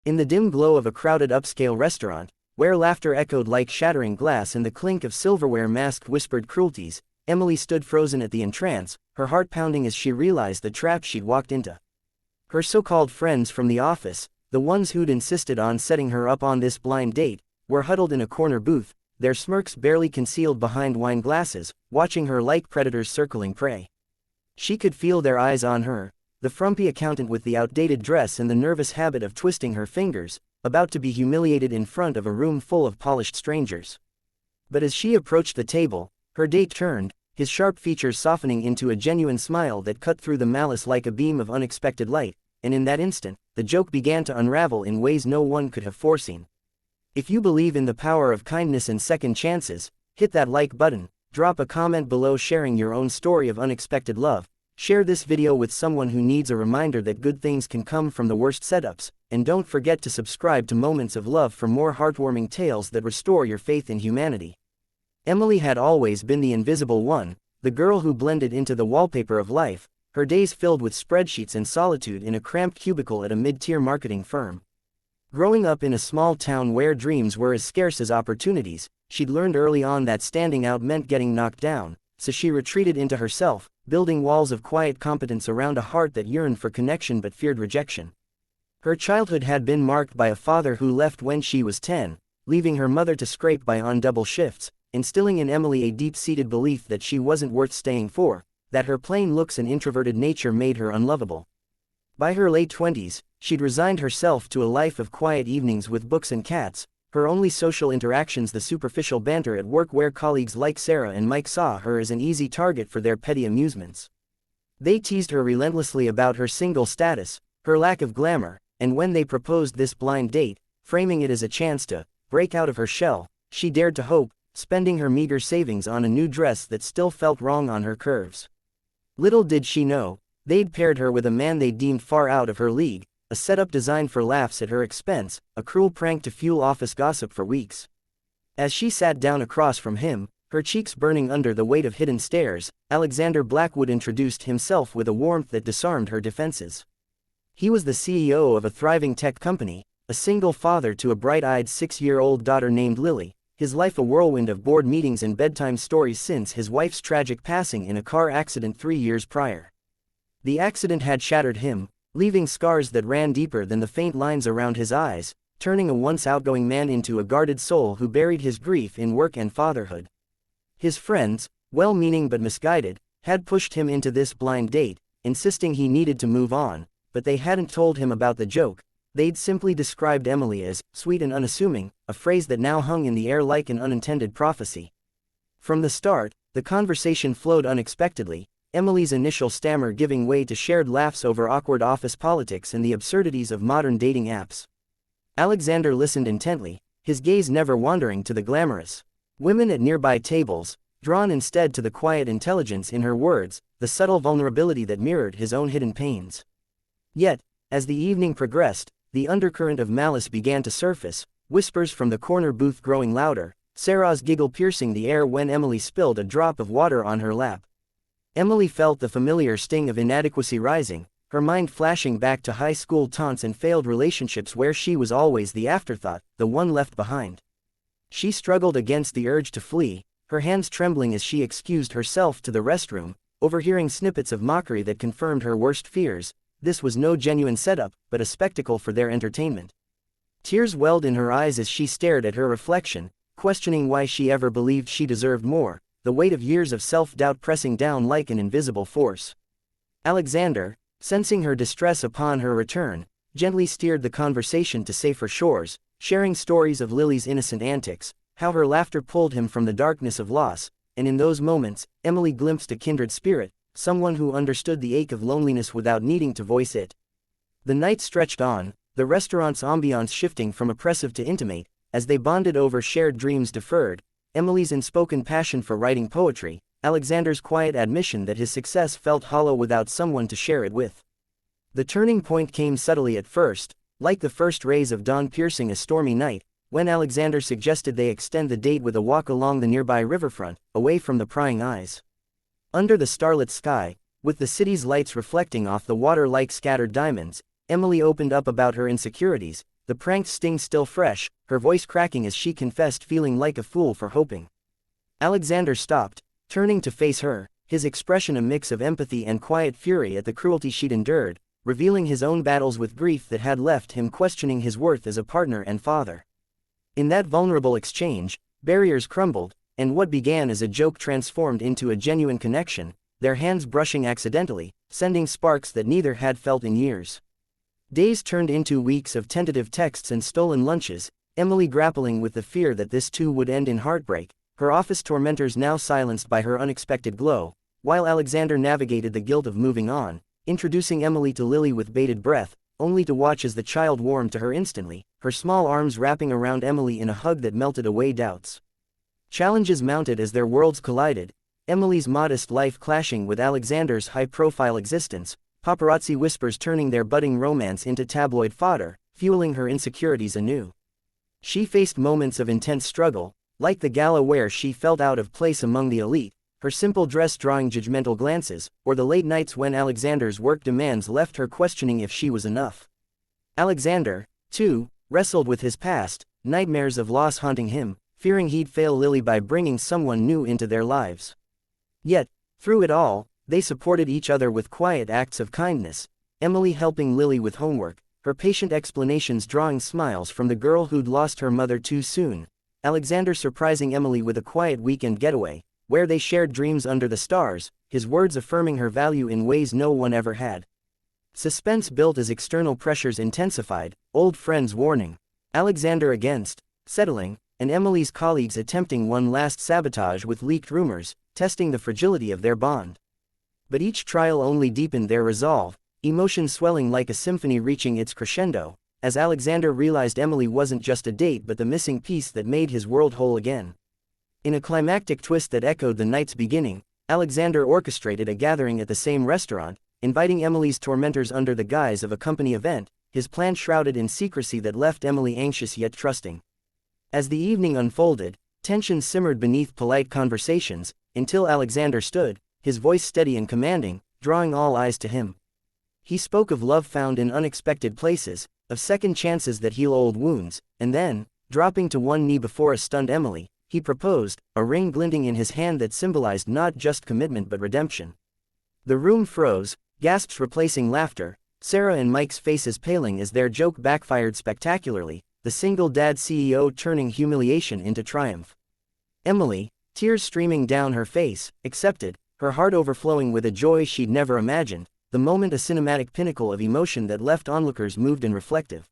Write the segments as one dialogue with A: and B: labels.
A: In the dim glow of a crowded upscale restaurant, where laughter echoed like shattering glass and the clink of silverware masked whispered cruelties, Emily stood frozen at the entrance, her heart pounding as she realized the trap she'd walked into. Her so-called friends from the office, the ones who'd insisted on setting her up on this blind date, were huddled in a corner booth, their smirks barely concealed behind wine glasses, watching her like predators circling prey. She could feel their eyes on her, the frumpy accountant with the outdated dress and the nervous habit of twisting her fingers, about to be humiliated in front of a room full of polished strangers. But as she approached the table, her date turned, his sharp features softening into a genuine smile that cut through the malice like a beam of unexpected light, and in that instant, the joke began to unravel in ways no one could have foreseen. If you believe in the power of kindness and second chances, hit that like button, drop a comment below sharing your own story of unexpected love, share this video with someone who needs a reminder that good things can come from the worst setups, and don't forget to subscribe to Moments of Love for more heartwarming tales that restore your faith in humanity. Emily had always been the invisible one, the girl who blended into the wallpaper of life, her days filled with spreadsheets and solitude in a cramped cubicle at a mid-tier marketing firm. Growing up in a small town where dreams were as scarce as opportunities, she'd learned early on that standing out meant getting knocked down, so she retreated into herself, building walls of quiet competence around a heart that yearned for connection but feared rejection. Her childhood had been marked by a father who left when she was 10, leaving her mother to scrape by on double shifts, instilling in Emily a deep-seated belief that she wasn't worth staying for, that her plain looks and introverted nature made her unlovable. By her late 20s, she'd resigned herself to a life of quiet evenings with books and cats, her only social interactions the superficial banter at work where colleagues like Sarah and Mike saw her as an easy target for their petty amusements. They teased her relentlessly about her single status, her lack of glamour, and when they proposed this blind date, framing it as a chance to break out of her shell, she dared to hope, spending her meager savings on a new dress that still felt wrong on her curves. Little did she know, they'd paired her with a man they deemed far out of her league, a setup designed for laughs at her expense, a cruel prank to fuel office gossip for weeks. As she sat down across from him, her cheeks burning under the weight of hidden stares, Alexander Blackwood introduced himself with a warmth that disarmed her defenses. He was the CEO of a thriving tech company, a single father to a bright-eyed 6-year-old daughter named Lily, his life a whirlwind of board meetings and bedtime stories since his wife's tragic passing in a car accident 3 years prior. The accident had shattered him, leaving scars that ran deeper than the faint lines around his eyes, turning a once outgoing man into a guarded soul who buried his grief in work and fatherhood. His friends, well-meaning but misguided, had pushed him into this blind date, insisting he needed to move on, but they hadn't told him about the joke. They'd simply described Emily as sweet and unassuming, a phrase that now hung in the air like an unintended prophecy. From the start, the conversation flowed unexpectedly, Emily's initial stammer giving way to shared laughs over awkward office politics and the absurdities of modern dating apps. Alexander listened intently, his gaze never wandering to the glamorous women at nearby tables, drawn instead to the quiet intelligence in her words, the subtle vulnerability that mirrored his own hidden pains. Yet, as the evening progressed, the undercurrent of malice began to surface, whispers from the corner booth growing louder, Sarah's giggle piercing the air when Emily spilled a drop of water on her lap. Emily felt the familiar sting of inadequacy rising, her mind flashing back to high school taunts and failed relationships where she was always the afterthought, the one left behind. She struggled against the urge to flee, her hands trembling as she excused herself to the restroom, overhearing snippets of mockery that confirmed her worst fears. This was no genuine setup, but a spectacle for their entertainment. Tears welled in her eyes as she stared at her reflection, questioning why she ever believed she deserved more, the weight of years of self-doubt pressing down like an invisible force. Alexander, sensing her distress upon her return, gently steered the conversation to safer shores, sharing stories of Lily's innocent antics, how her laughter pulled him from the darkness of loss, and in those moments, Emily glimpsed a kindred spirit, someone who understood the ache of loneliness without needing to voice it. The night stretched on, the restaurant's ambiance shifting from oppressive to intimate, as they bonded over shared dreams deferred, Emily's unspoken passion for writing poetry, Alexander's quiet admission that his success felt hollow without someone to share it with. The turning point came subtly at first, like the first rays of dawn piercing a stormy night, when Alexander suggested they extend the date with a walk along the nearby riverfront, away from the prying eyes. Under the starlit sky, with the city's lights reflecting off the water like scattered diamonds, Emily opened up about her insecurities, the pranked sting still fresh, her voice cracking as she confessed feeling like a fool for hoping. Alexander stopped, turning to face her, his expression a mix of empathy and quiet fury at the cruelty she'd endured, revealing his own battles with grief that had left him questioning his worth as a partner and father. In that vulnerable exchange, barriers crumbled, and what began as a joke transformed into a genuine connection, their hands brushing accidentally, sending sparks that neither had felt in years. Days turned into weeks of tentative texts and stolen lunches, Emily grappling with the fear that this too would end in heartbreak, her office tormentors now silenced by her unexpected glow, while Alexander navigated the guilt of moving on, introducing Emily to Lily with bated breath, only to watch as the child warmed to her instantly, her small arms wrapping around Emily in a hug that melted away doubts. Challenges mounted as their worlds collided, Emily's modest life clashing with Alexander's high-profile existence, paparazzi whispers turning their budding romance into tabloid fodder, fueling her insecurities anew. She faced moments of intense struggle, like the gala where she felt out of place among the elite, her simple dress drawing judgmental glances, or the late nights when Alexander's work demands left her questioning if she was enough. Alexander, too, wrestled with his past, nightmares of loss haunting him, fearing he'd fail Lily by bringing someone new into their lives. Yet, through it all, they supported each other with quiet acts of kindness, Emily helping Lily with homework, her patient explanations drawing smiles from the girl who'd lost her mother too soon, Alexander surprising Emily with a quiet weekend getaway, where they shared dreams under the stars, his words affirming her value in ways no one ever had. Suspense built as external pressures intensified, old friends warning, Alexander against settling, and Emily's colleagues attempting one last sabotage with leaked rumors, testing the fragility of their bond. But each trial only deepened their resolve, emotion swelling like a symphony reaching its crescendo, as Alexander realized Emily wasn't just a date but the missing piece that made his world whole again. In a climactic twist that echoed the night's beginning, Alexander orchestrated a gathering at the same restaurant, inviting Emily's tormentors under the guise of a company event, his plan shrouded in secrecy that left Emily anxious yet trusting. As the evening unfolded, tension simmered beneath polite conversations, until Alexander stood, his voice steady and commanding, drawing all eyes to him. He spoke of love found in unexpected places, of second chances that heal old wounds, and then, dropping to one knee before a stunned Emily, he proposed, a ring glinting in his hand that symbolized not just commitment but redemption. The room froze, gasps replacing laughter, Sarah and Mike's faces paling as their joke backfired spectacularly, the single dad CEO turning humiliation into triumph. Emily, tears streaming down her face, accepted, her heart overflowing with a joy she'd never imagined, the moment a cinematic pinnacle of emotion that left onlookers moved and reflective.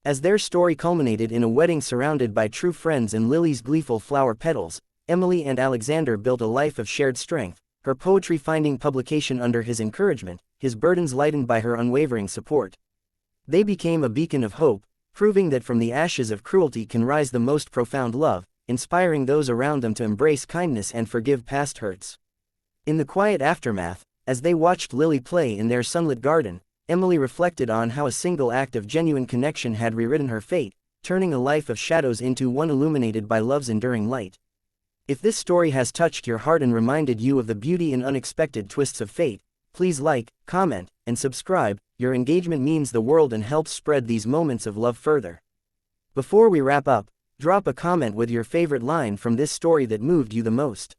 A: As their story culminated in a wedding surrounded by true friends and Lily's gleeful flower petals, Emily and Alexander built a life of shared strength, her poetry finding publication under his encouragement, his burdens lightened by her unwavering support. They became a beacon of hope, proving that from the ashes of cruelty can rise the most profound love, inspiring those around them to embrace kindness and forgive past hurts. In the quiet aftermath, as they watched Lily play in their sunlit garden, Emily reflected on how a single act of genuine connection had rewritten her fate, turning a life of shadows into one illuminated by love's enduring light. If this story has touched your heart and reminded you of the beauty and unexpected twists of fate, please like, comment, and subscribe. Your engagement means the world and helps spread these moments of love further. Before we wrap up, drop a comment with your favorite line from this story that moved you the most.